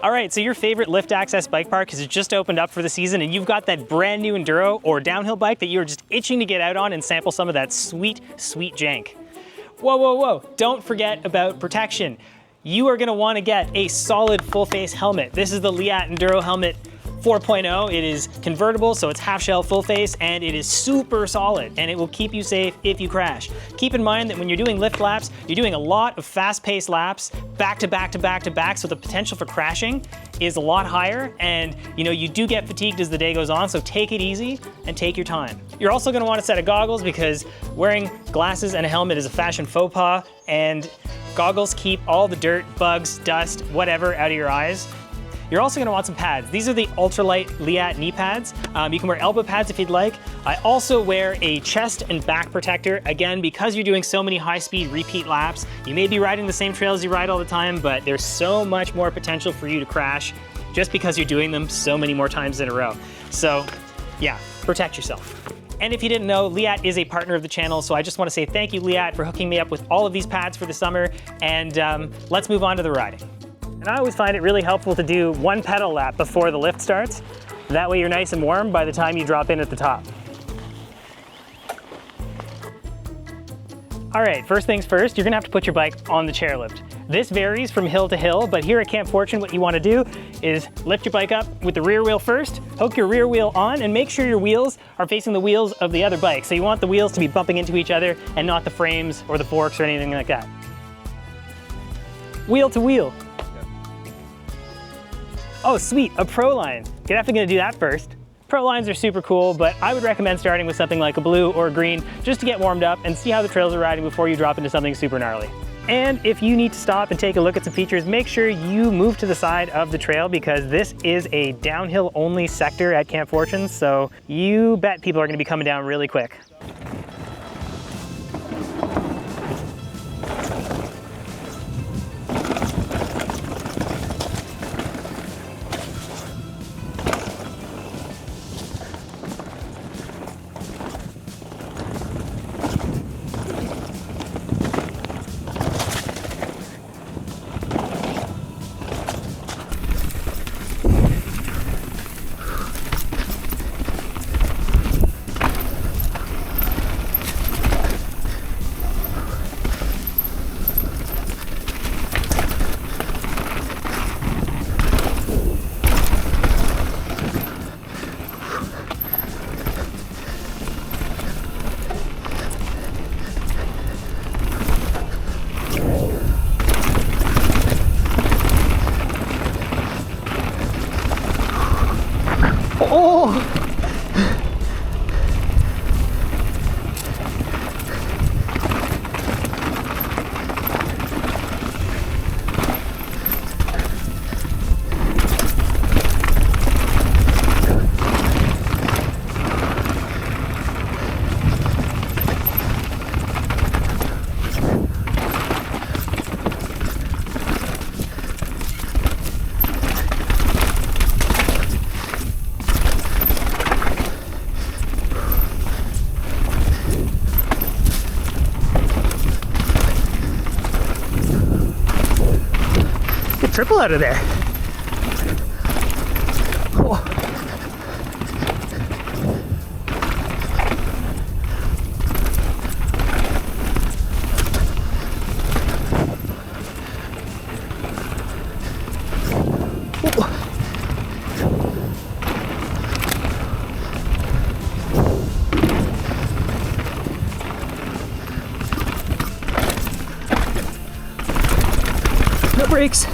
All right, so your favorite Lift Access bike park has just opened up for the season and you've got that brand new enduro or downhill bike that you're just itching to get out on and sample some of that sweet, sweet jank. Whoa, whoa, whoa, don't forget about protection. You are gonna wanna get a solid full face helmet. This is the Leatt Enduro Helmet 4.0. It is convertible, so it's half shell, full face, and it is super solid, and it will keep you safe if you crash. Keep in mind that when you're doing lift laps, you're doing a lot of fast-paced laps, back to back to back to back, so the potential for crashing is a lot higher, and you do get fatigued as the day goes on, so take it easy and take your time. You're also gonna want a set of goggles because wearing glasses and a helmet is a fashion faux pas, and goggles keep all the dirt, bugs, dust, whatever out of your eyes. You're also gonna want some pads. These are the ultralight Leatt knee pads. You can wear elbow pads if you'd like. I also wear a chest and back protector. Again, because you're doing so many high-speed repeat laps, you may be riding the same trails you ride all the time, but there's so much more potential for you to crash just because you're doing them so many more times in a row. So yeah, protect yourself. And if you didn't know, Leatt is a partner of the channel, so I just wanna say thank you, Leatt, for hooking me up with all of these pads for the summer, and let's move on to the riding. And I always find it really helpful to do one pedal lap before the lift starts. That way you're nice and warm by the time you drop in at the top. All right, first things first, you're gonna have to put your bike on the chairlift. This varies from hill to hill, but here at Camp Fortune, what you wanna do is lift your bike up with the rear wheel first, hook your rear wheel on, and make sure your wheels are facing the wheels of the other bike. So you want the wheels to be bumping into each other and not the frames or the forks or anything like that. Wheel to wheel. Oh, sweet, a Pro Line. You're definitely gonna do that first. Pro Lines are super cool, but I would recommend starting with something like a blue or a green just to get warmed up and see how the trails are riding before you drop into something super gnarly. And if you need to stop and take a look at some features, make sure you move to the side of the trail because this is a downhill only sector at Camp Fortune, so you bet people are gonna be coming down really quick. Oh! Triple out of there. Oh. No brakes.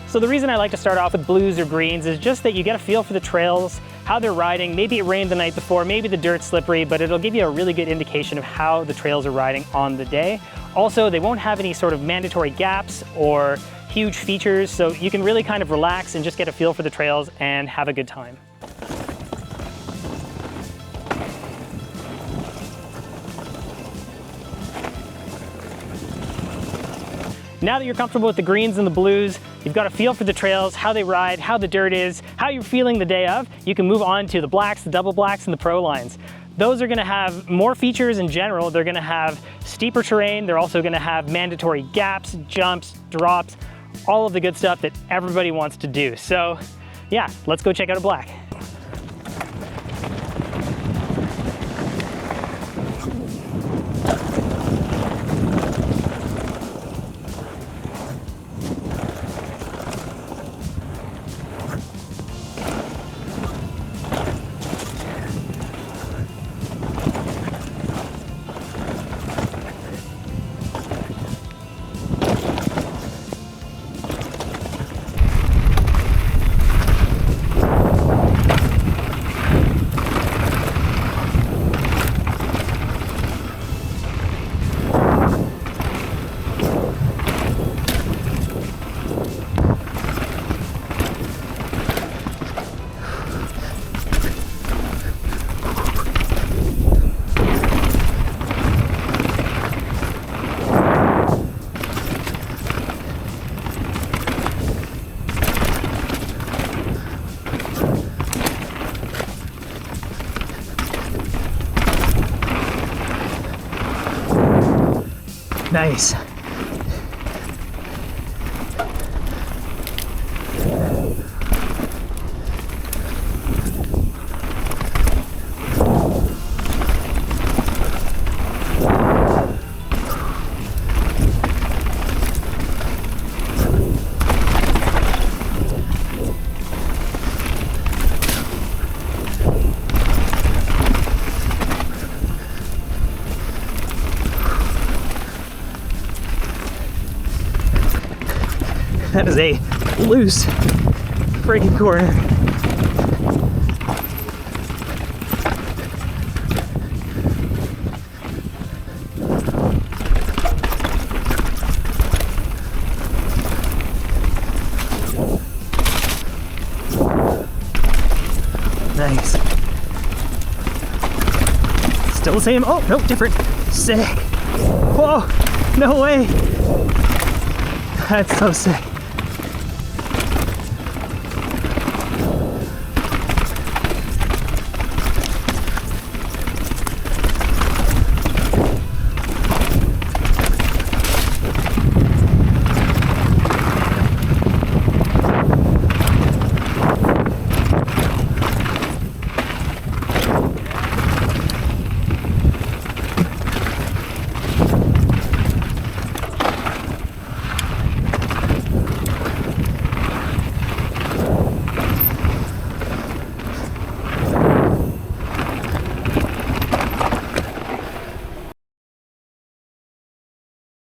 So the reason I like to start off with blues or greens is just that you get a feel for the trails, how they're riding. Maybe it rained the night before, maybe the dirt's slippery, but it'll give you a really good indication of how the trails are riding on the day. Also, they won't have any sort of mandatory gaps or huge features, so you can really kind of relax and just get a feel for the trails and have a good time. Now that you're comfortable with the greens and the blues, you've got a feel for the trails, how they ride, how the dirt is, how you're feeling the day of, you can move on to the blacks, the double blacks, and the pro lines. Those are gonna have more features in general. They're gonna have steeper terrain. They're also gonna have mandatory gaps, jumps, drops, all of the good stuff that everybody wants to do. So yeah, let's go check out a black. Nice. That is a loose freaking corner. Nice. Still the same. Oh, no, different. Sick. Whoa, no way. That's so sick.